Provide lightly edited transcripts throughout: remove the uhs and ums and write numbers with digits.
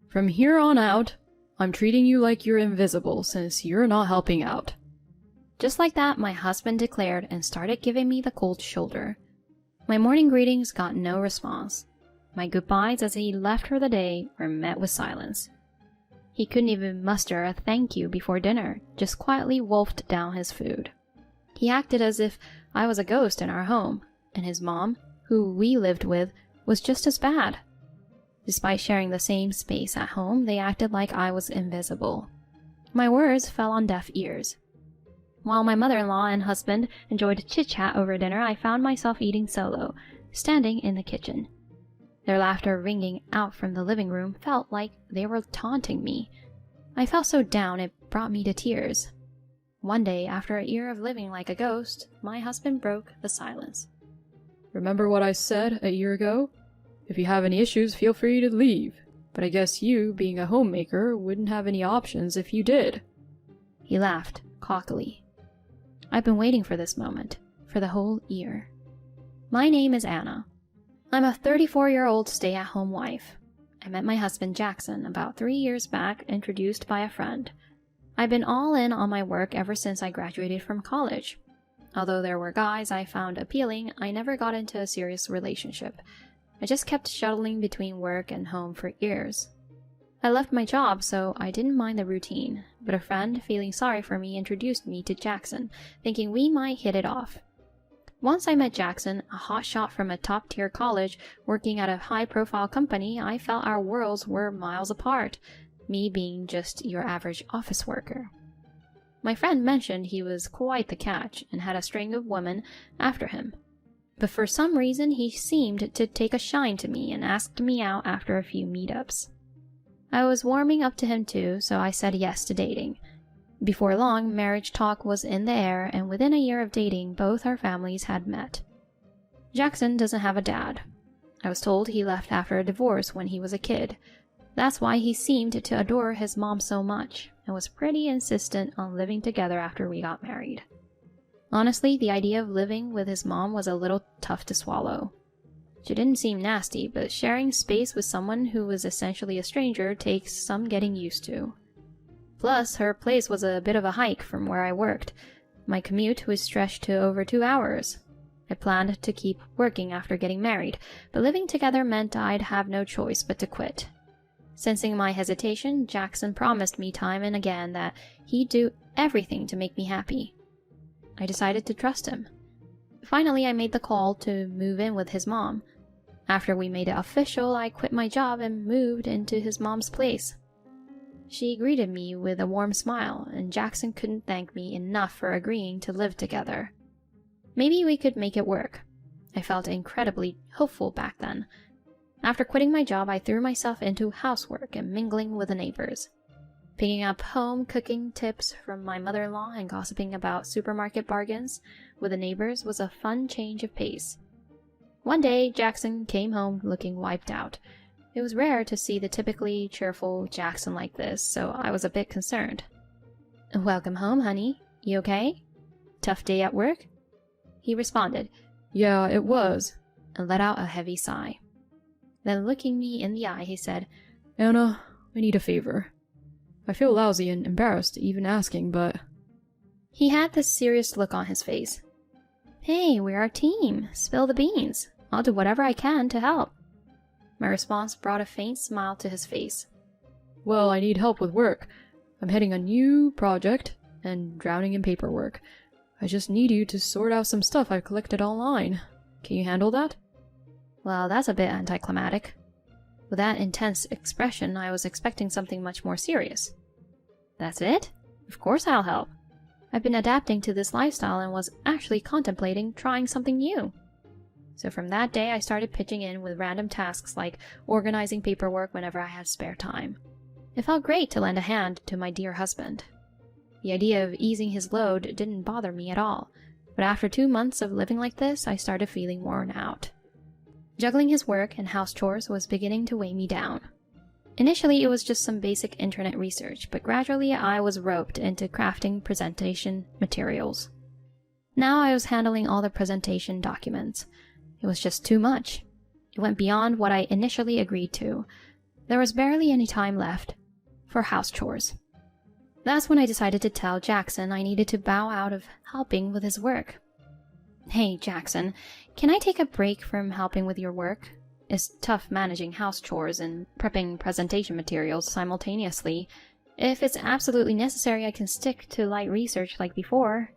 From here on out, I'm treating you like you're invisible since you're not helping out." Just like that, my husband declared and started giving me the cold shoulder. My morning greetings got no response. My goodbyes as he left for the day were met with silence. He couldn't even muster a thank you before dinner, just quietly wolfed down his food. He acted as if I was a ghost in our home, and his mom, who we lived with, was just as bad. Despite sharing the same space at home, they acted like I was invisible. My words fell on deaf ears. While my mother-in-law and husband enjoyed chit-chat over dinner, I found myself eating solo, standing in the kitchen. Their laughter ringing out from the living room felt like they were taunting me. I felt so down it brought me to tears. One day, after a year of living like a ghost, my husband broke the silence. "Remember what I said a year ago? If you have any issues, feel free to leave. But I guess you, being a homemaker, wouldn't have any options if you did." He laughed, cockily. I've been waiting for this moment, for the whole year. My name is Anna. I'm a 34-year-old stay-at-home wife. I met my husband Jackson about 3 years back, introduced by a friend. I've been all in on my work ever since I graduated from college. Although there were guys I found appealing, I never got into a serious relationship. I just kept shuttling between work and home for years. I left my job, so I didn't mind the routine, but a friend, feeling sorry for me, introduced me to Jackson, thinking we might hit it off. Once I met Jackson, a hotshot from a top-tier college, working at a high-profile company, I felt our worlds were miles apart, me being just your average office worker. My friend mentioned he was quite the catch and had a string of women after him. But for some reason, he seemed to take a shine to me and asked me out after a few meetups. I was warming up to him too, so I said yes to dating. Before long, marriage talk was in the air, and within a year of dating, both our families had met. Jackson doesn't have a dad. I was told he left after a divorce when he was a kid. That's why he seemed to adore his mom so much, and was pretty insistent on living together after we got married. Honestly, the idea of living with his mom was a little tough to swallow. She didn't seem nasty, but sharing space with someone who was essentially a stranger takes some getting used to. Plus, her place was a bit of a hike from where I worked. My commute was stretched to over 2 hours. I planned to keep working after getting married, but living together meant I'd have no choice but to quit. Sensing my hesitation, Jackson promised me time and again that he'd do everything to make me happy. I decided to trust him. Finally, I made the call to move in with his mom. After we made it official, I quit my job and moved into his mom's place. She greeted me with a warm smile, and Jackson couldn't thank me enough for agreeing to live together. Maybe we could make it work. I felt incredibly hopeful back then. After quitting my job, I threw myself into housework and mingling with the neighbors. Picking up home cooking tips from my mother-in-law and gossiping about supermarket bargains with the neighbors was a fun change of pace. One day, Jackson came home looking wiped out. It was rare to see the typically cheerful Jackson like this, so I was a bit concerned. "Welcome home, honey. You okay? Tough day at work?" He responded, "Yeah, it was," and let out a heavy sigh. Then looking me in the eye, he said, "Anna, I need a favor. I feel lousy and embarrassed even asking, but..." He had this serious look on his face. "Hey, we're a team. Spill the beans. I'll do whatever I can to help." My response brought a faint smile to his face. "Well, I need help with work. I'm heading a new project and drowning in paperwork. I just need you to sort out some stuff I've collected online. Can you handle that?" Well, that's a bit anticlimactic. With that intense expression, I was expecting something much more serious. "That's it? Of course I'll help. I've been adapting to this lifestyle and was actually contemplating trying something new." So from that day, I started pitching in with random tasks like organizing paperwork whenever I had spare time. It felt great to lend a hand to my dear husband. The idea of easing his load didn't bother me at all, but after 2 months of living like this, I started feeling worn out. Juggling his work and house chores was beginning to weigh me down. Initially, it was just some basic internet research, but gradually I was roped into crafting presentation materials. Now I was handling all the presentation documents. It was just too much. It went beyond what I initially agreed to. There was barely any time left for house chores. That's when I decided to tell Jackson I needed to bow out of helping with his work. Hey, Jackson, can I take a break from helping with your work? It's tough managing house chores and prepping presentation materials simultaneously. If it's absolutely necessary, I can stick to light research like before.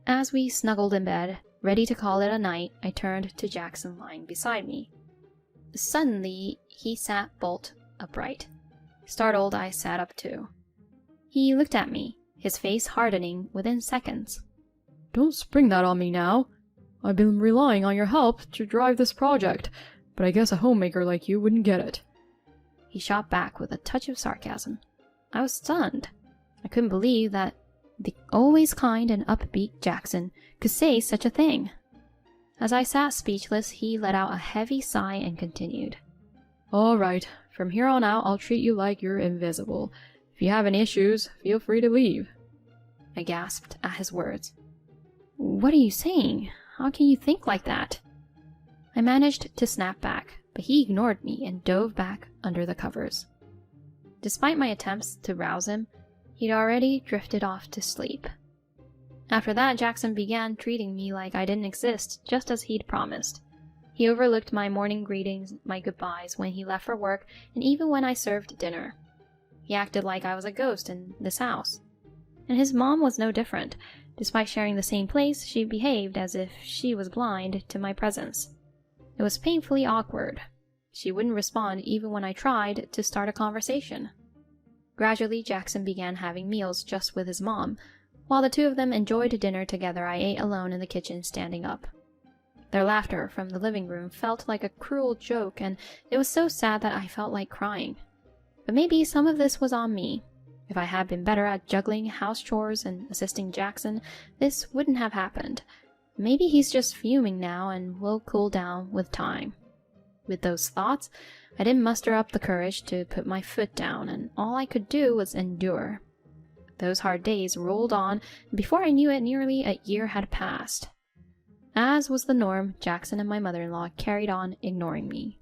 As we snuggled in bed, ready to call it a night, I turned to Jackson lying beside me. Suddenly, he sat bolt upright. Startled, I sat up too. He looked at me, his face hardening within seconds. Don't spring that on me now. I've been relying on your help to drive this project, but I guess a homemaker like you wouldn't get it. He shot back with a touch of sarcasm. I was stunned. I couldn't believe that the always kind and upbeat Jackson could say such a thing. As I sat speechless, he let out a heavy sigh and continued. All right, from here on out, I'll treat you like you're invisible. If you have any issues, feel free to leave. I gasped at his words. What are you saying? How can you think like that? I managed to snap back, but he ignored me and dove back under the covers. Despite my attempts to rouse him, he'd already drifted off to sleep. After that, Jackson began treating me like I didn't exist, just as he'd promised. He overlooked my morning greetings, my goodbyes when he left for work, and even when I served dinner. He acted like I was a ghost in this house. And his mom was no different. Despite sharing the same place, she behaved as if she was blind to my presence. It was painfully awkward. She wouldn't respond even when I tried to start a conversation. Gradually, Jackson began having meals just with his mom. While the two of them enjoyed dinner together, I ate alone in the kitchen, standing up. Their laughter from the living room felt like a cruel joke, and it was so sad that I felt like crying. But maybe some of this was on me. If I had been better at juggling house chores and assisting Jackson, this wouldn't have happened. Maybe he's just fuming now and will cool down with time. With those thoughts, I didn't muster up the courage to put my foot down, and all I could do was endure. Those hard days rolled on, and before I knew it, nearly a year had passed. As was the norm, Jackson and my mother-in-law carried on ignoring me.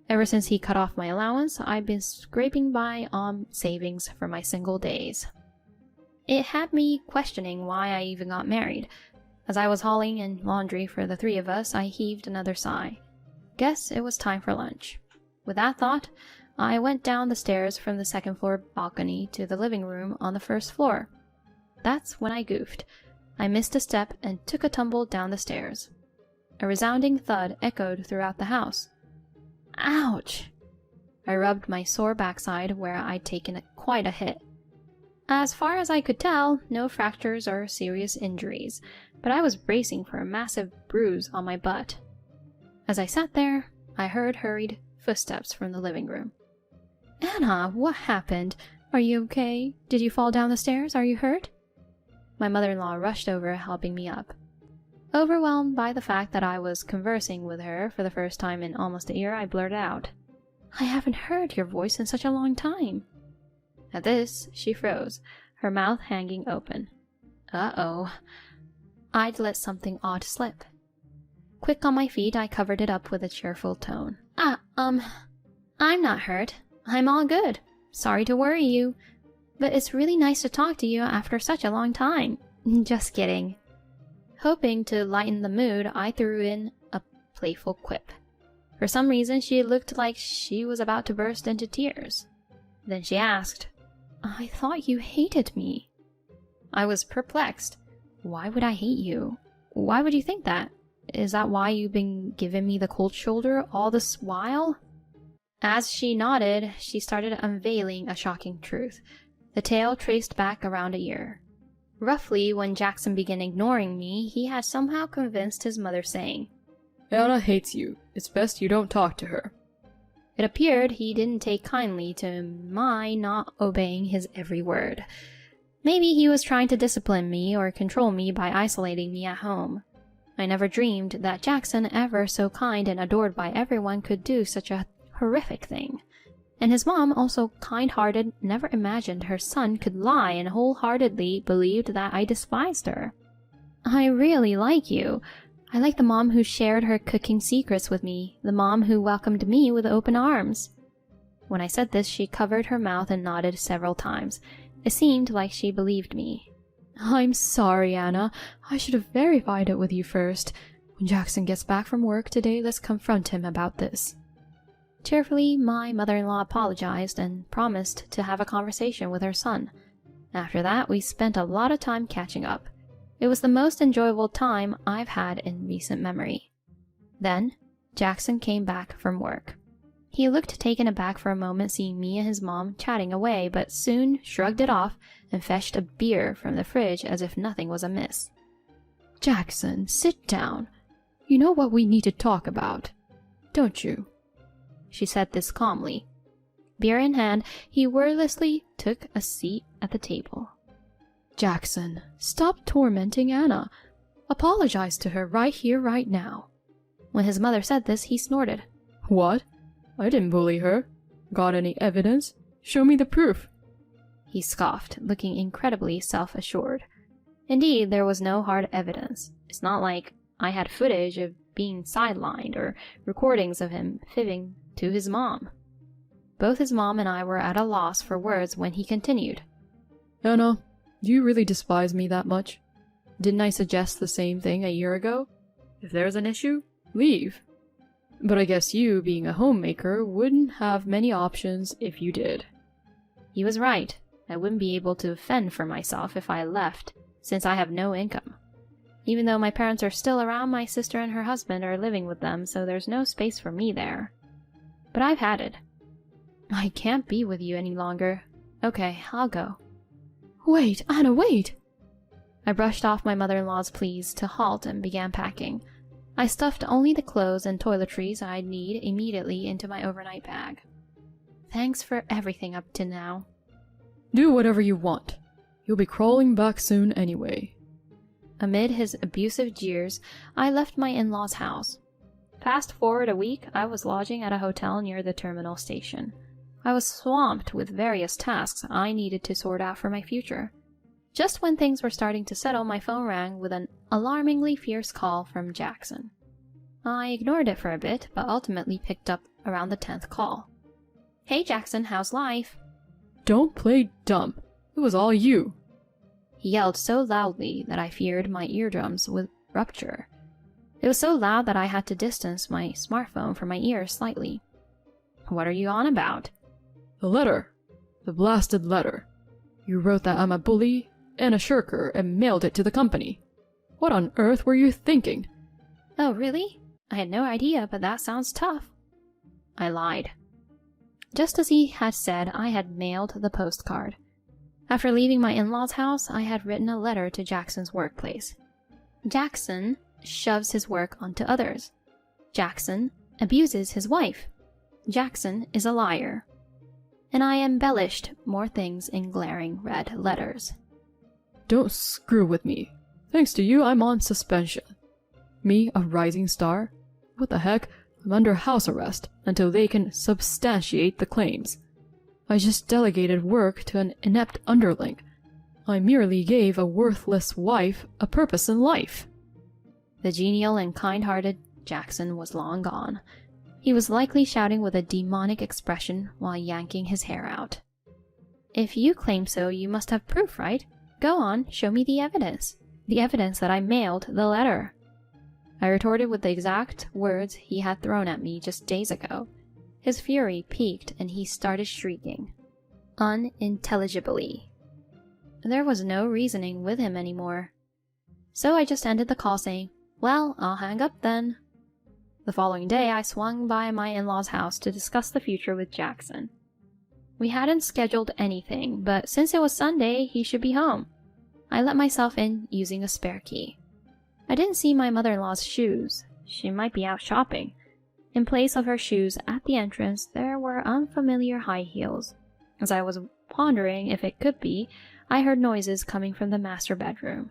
Ever since he cut off my allowance, I've been scraping by on savings for my single days. It had me questioning why I even got married. As I was hauling in laundry for the three of us, I heaved another sigh. Guess it was time for lunch. With that thought, I went down the stairs from the second-floor balcony to the living room on the first floor. That's when I goofed. I missed a step and took a tumble down the stairs. A resounding thud echoed throughout the house. Ouch! I rubbed my sore backside where I'd taken quite a hit. As far as I could tell, no fractures or serious injuries, but I was bracing for a massive bruise on my butt. As I sat there, I heard hurried footsteps from the living room. Anna, what happened? Are you okay? Did you fall down the stairs? Are you hurt? My mother-in-law rushed over, helping me up. Overwhelmed by the fact that I was conversing with her for the first time in almost a year, I blurted out, I haven't heard your voice in such a long time. At this, she froze, her mouth hanging open. Uh-oh. I'd let something odd slip. Quick on my feet, I covered it up with a cheerful tone. I'm not hurt. I'm all good. Sorry to worry you. But it's really nice to talk to you after such a long time. Just kidding. Hoping to lighten the mood, I threw in a playful quip. For some reason, she looked like she was about to burst into tears. Then she asked, I thought you hated me. I was perplexed. Why would I hate you? Why would you think that? Is that why you've been giving me the cold shoulder all this while? As she nodded, she started unveiling a shocking truth. The tale traced back around a year. Roughly, when Jackson began ignoring me, he had somehow convinced his mother, saying, Anna hates you. It's best you don't talk to her. It appeared he didn't take kindly to my not obeying his every word. Maybe he was trying to discipline me or control me by isolating me at home. I never dreamed that Jackson, ever so kind and adored by everyone, could do such a horrific thing. And his mom, also kind-hearted, never imagined her son could lie and wholeheartedly believed that I despised her. I really like you. I like the mom who shared her cooking secrets with me, the mom who welcomed me with open arms. When I said this, she covered her mouth and nodded several times. It seemed like she believed me. I'm sorry, Anna. I should have verified it with you first. When Jackson gets back from work today, let's confront him about this. Cheerfully, my mother-in-law apologized and promised to have a conversation with her son. After that, we spent a lot of time catching up. It was the most enjoyable time I've had in recent memory. Then, Jackson came back from work. He looked taken aback for a moment seeing me and his mom chatting away, but soon shrugged it off and fetched a beer from the fridge as if nothing was amiss. Jackson, sit down. You know what we need to talk about, don't you? She said this calmly. Beer in hand, he wordlessly took a seat at the table. Jackson, stop tormenting Anna. Apologize to her right here, right now. When his mother said this, he snorted. What? I didn't bully her. Got any evidence? Show me the proof. He scoffed, looking incredibly self-assured. Indeed, there was no hard evidence. It's not like I had footage of being sidelined or recordings of him fibbing to his mom. Both his mom and I were at a loss for words when he continued. Anna, do you really despise me that much? Didn't I suggest the same thing a year ago? If there's an issue, leave. But I guess you, being a homemaker, wouldn't have many options if you did. He was right. I wouldn't be able to fend for myself if I left, since I have no income. Even though my parents are still around, my sister and her husband are living with them, so there's no space for me there. But I've had it. I can't be with you any longer. Okay, I'll go. Wait, Anna, wait! I brushed off my mother-in-law's pleas to halt and began packing. I stuffed only the clothes and toiletries I'd need immediately into my overnight bag. Thanks for everything up to now. Do whatever you want. You'll be crawling back soon anyway. Amid his abusive jeers, I left my in-laws' house. Fast forward a week, I was lodging at a hotel near the terminal station. I was swamped with various tasks I needed to sort out for my future. Just when things were starting to settle, my phone rang with an alarmingly fierce call from Jackson. I ignored it for a bit, but ultimately picked up around the 10th call. Hey Jackson, how's life? Don't play dumb. It was all you. He yelled so loudly that I feared my eardrums would rupture. It was so loud that I had to distance my smartphone from my ears slightly. What are you on about? The letter. The blasted letter. You wrote that I'm a bully and a shirker and mailed it to the company. What on earth were you thinking? Oh, really? I had no idea, but that sounds tough. I lied. Just as he had said, I had mailed the postcard. After leaving my in-laws' house, I had written a letter to Jackson's workplace. Jackson shoves his work onto others. Jackson abuses his wife. Jackson is a liar. And I embellished more things in glaring red letters. Don't screw with me. Thanks to you, I'm on suspension. Me, a rising star? What the heck? I'm under house arrest until they can substantiate the claims. I just delegated work to an inept underling. I merely gave a worthless wife a purpose in life. The genial and kind-hearted Jackson was long gone. He was likely shouting with a demonic expression while yanking his hair out. If you claim so, you must have proof, right? Go on, show me the evidence. The evidence that I mailed the letter. I retorted with the exact words he had thrown at me just days ago. His fury peaked and he started shrieking, unintelligibly. There was no reasoning with him anymore. So I just ended the call saying, "Well, I'll hang up then." The following day, I swung by my in-laws' house to discuss the future with Jackson. We hadn't scheduled anything, but since it was Sunday, he should be home. I let myself in using a spare key. I didn't see my mother-in-law's shoes. She might be out shopping. In place of her shoes at the entrance, there were unfamiliar high heels. As I was pondering if it could be, I heard noises coming from the master bedroom.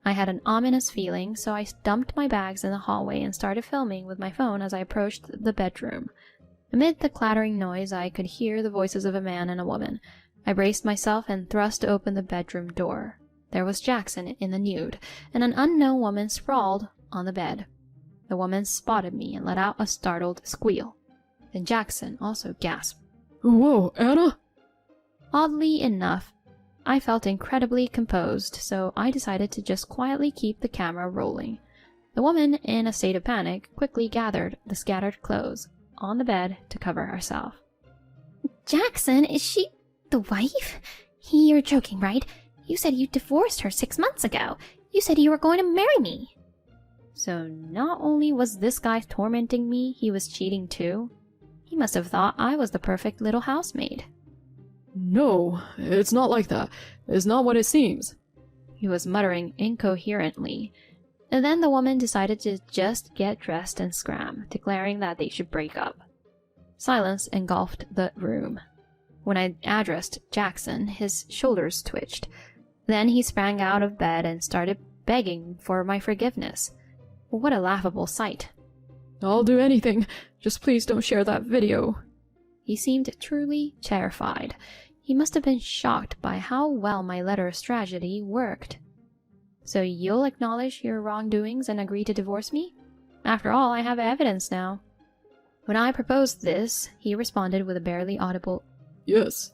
I had an ominous feeling, so I dumped my bags in the hallway and started filming with my phone as I approached the bedroom. Amid the clattering noise, I could hear the voices of a man and a woman. I braced myself and thrust open the bedroom door. There was Jackson in the nude, and an unknown woman sprawled on the bed. The woman spotted me and let out a startled squeal. Then Jackson also gasped. Whoa, Anna? Oddly enough, I felt incredibly composed, so I decided to just quietly keep the camera rolling. The woman, in a state of panic, quickly gathered the scattered clothes on the bed to cover herself. Jackson, is she the wife? You're joking, right? You said you divorced her 6 months ago. You said you were going to marry me. So not only was this guy tormenting me, he was cheating too. He must have thought I was the perfect little housemaid. No, it's not like that. It's not what it seems. He was muttering incoherently. And then the woman decided to just get dressed and scram, declaring that they should break up. Silence engulfed the room. When I addressed Jackson, his shoulders twitched. Then he sprang out of bed and started begging for my forgiveness. What a laughable sight. I'll do anything. Just please don't share that video. He seemed truly terrified. He must have been shocked by how well my letter strategy worked. So you'll acknowledge your wrongdoings and agree to divorce me? After all, I have evidence now. When I proposed this, he responded with a barely audible Yes.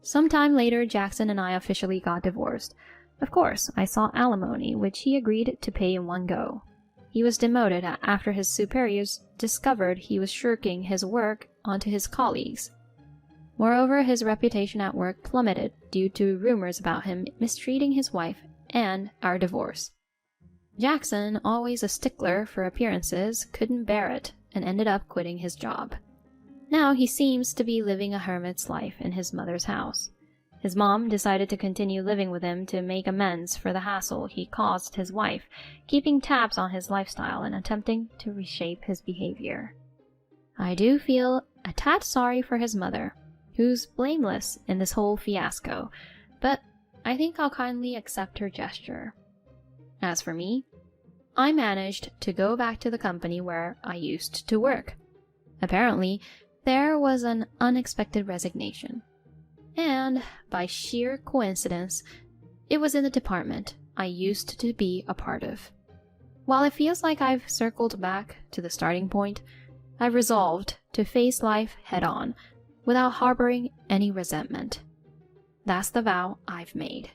Sometime later, Jackson and I officially got divorced. Of course, I sought alimony, which he agreed to pay in one go. He was demoted after his superiors discovered he was shirking his work onto his colleagues. Moreover, his reputation at work plummeted due to rumors about him mistreating his wife and our divorce. Jackson, always a stickler for appearances, couldn't bear it and ended up quitting his job. Now he seems to be living a hermit's life in his mother's house. His mom decided to continue living with him to make amends for the hassle he caused his wife, keeping tabs on his lifestyle and attempting to reshape his behavior. I do feel a tad sorry for his mother, who's blameless in this whole fiasco, but I think I'll kindly accept her gesture. As for me, I managed to go back to the company where I used to work. Apparently, there was an unexpected resignation. And, by sheer coincidence, it was in the department I used to be a part of. While it feels like I've circled back to the starting point, I've resolved to face life head-on, without harboring any resentment. That's the vow I've made.